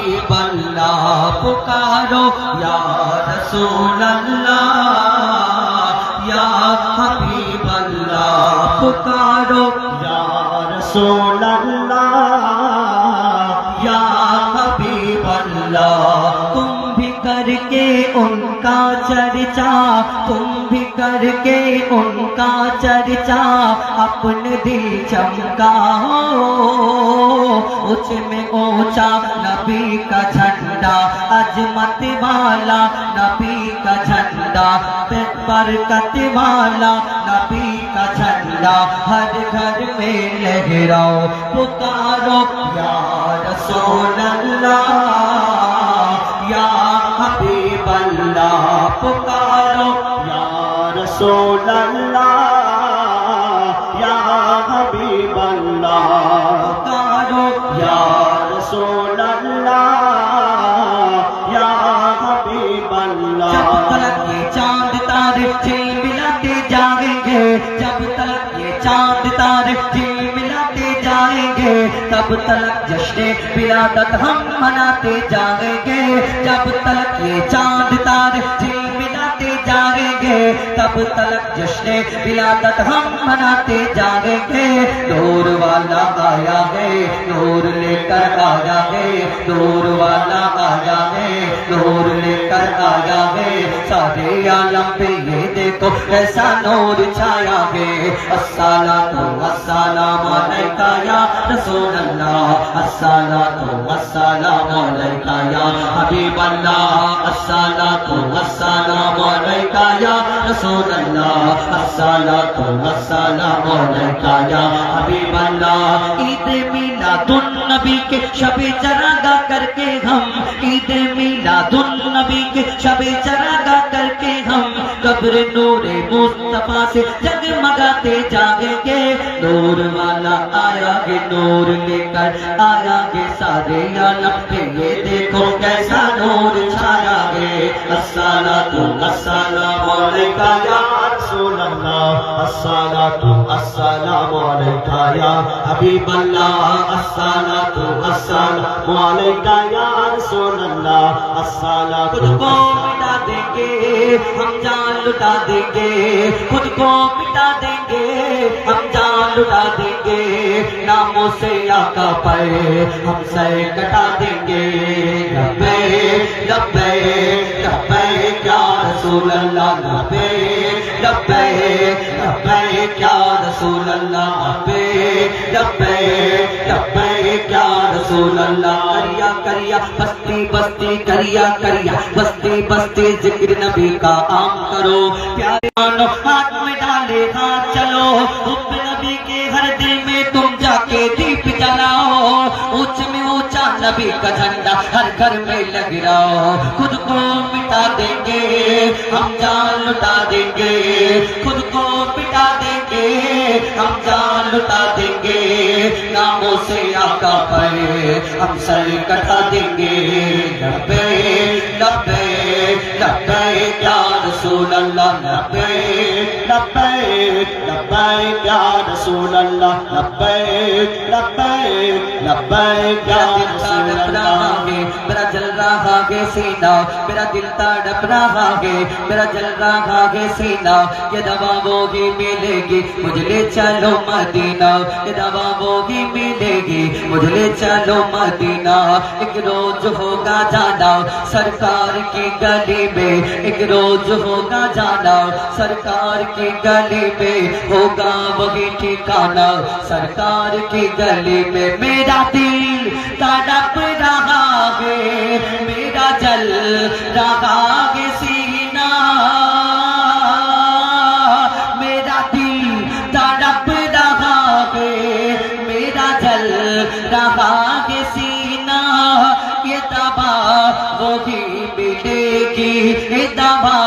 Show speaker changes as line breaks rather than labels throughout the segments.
حبیب اللہ پکارو یا رسول اللہ، یا حبیب اللہ پکارو یا رسول اللہ، یا حبیب اللہ۔ تم بھی کر کے ان کا چرچا، تم بھی کر کے ان کا چرچا، اپنے دل چمکاؤ، اونچ میں اونچا نبی کا جھنڈا، عظمت والا نبی کا جھنڈا، برکت والا نبی کا جھنڈا، ہر گھر میں لہراؤ، پکارو یا رسول اللہ، یا حبیب اللہ پکارو یا رسول اللہ، یا حبیب اللہ پکارو یا رسول اللہ، یا حبیب اللہ۔ جب تک یہ چاند تارے جھلملاتے جائیں گے، جب تک یہ چاند تارے جھلملاتے جائیں گے، تب تک جشن ولادت ہم مناتے جائیں گے، جب تک یہ چاند تارے جھلملاتے جائیں گے، تب تک جشن ولادت ہم مناتے جائیں گے۔ نور والا آیا ہے، نور لے کر آیا ہے، نور والا آیا ہے، نور لے کر آیا ہے، سارے عالم پہ یہ دیکھو ایسا نور چھایا ہے۔ الصلاۃ والسلام علیکہ یا رسول اللہ، الصلاۃ والسلام علیکہ یا حبیب اللہ، الصلاۃ والسلام علیکہ یا رسول اللہ، الصلاۃ والسلام علیکہ یا حبیب اللہ۔ عید میلاد النبی کے شب چراغاں کر کے ہم، عید میلاد النبی کے شب چراغاں کر کے ہم، قبر نور مصطفیٰ سے جگمگاتے جائیں گے۔ نور والا آیا ہے، نور لے کر آیا ہے، سارے عالم پہ یہ دیکھو کیسا نور چھایا ہے۔ الصلاۃ والسلام علیکہ یا رسول اللہ، الصلاۃ والسلام علیکہ یا حبیب اللہ، الصلاۃ والسلام علیکہ یا رسول اللہ، الصلاۃ۔ خود کو مٹا دیں گے ہم جان لٹا دیں گے، خود کو مٹا دیں گے ہم جان لٹا دیں گے، ناموں سے آقا پر ہم سر کٹا دیں گے۔ لبیک لبیک لبیک یا رسول اللہ، لبیک لبیک لبیک یا رسول اللہ، لبیک لبیک لبیک یا رسول اللہ۔ کریا کریا بستی بستی کریا کریا بستی بستی ذکر نبی کا عام کرو، پیارے مانو ہاتھ میں ڈالے ہاتھ چلو، حب نبی کے ہر دل میں تم جا کے دیپ جلاؤ، اونچ میں اونچا نبی کا جھنڈا ہر گھر میں لگ رہا۔ خود کو مٹا دیں گے ہم جان لٹا دیں گے، خود کو مٹا دیں گے ہم جان لٹا دیں گے، ناموں سے آقا پر ہم سر کٹا دیں گے۔ لبیک لبیک لبیک یا رسول اللہ، لبیک لبیک لبیک یا رسول اللہ، لبیک لبیک لبیک یا رسول اللہ۔ میرا جل رہا ہے سینہ، میرا دل تڑپ رہا ہے، میرا جل رہا ہے سینہ، یہ دوا وہی ملے گی مجھے لے چلو مدینہ، یہ دوا وہی ملے گی مجھے لے چلو مدینہ۔ ایک روز ہوگا جانا سرکار کی گلی میں، ایک روز ہوگا جانا سرکار کی گلی میں، ہوگا وہی ٹھکانہ سرکار کی گلی میں۔ میرا دل تڑپ رہا ہے، میرا جل رہا ہے سینہ، میرا دل تڑپ رہا ہے، میرا جل رہا ہے سینہ، یہ دوا وہی ملے گی، یہ دوا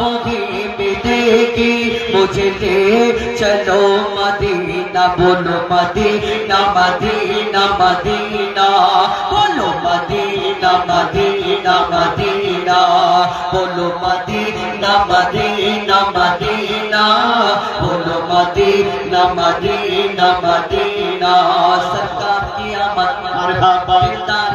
وہی ملے گی مجھے لے چلو مدینہ، بولو مدینہ مدینہ مدینہ، بولو مدینہ مدینہ مدینہ، بولو مدینہ مدینہ مدینہ، بولو مدینہ مدینہ مدینہ۔ سرکار کی آمد مرحبا، دلدار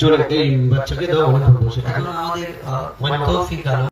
চলে এই বাচ্চাকে দাও অনেক বসে এখন আমাদের তৌফিক আলম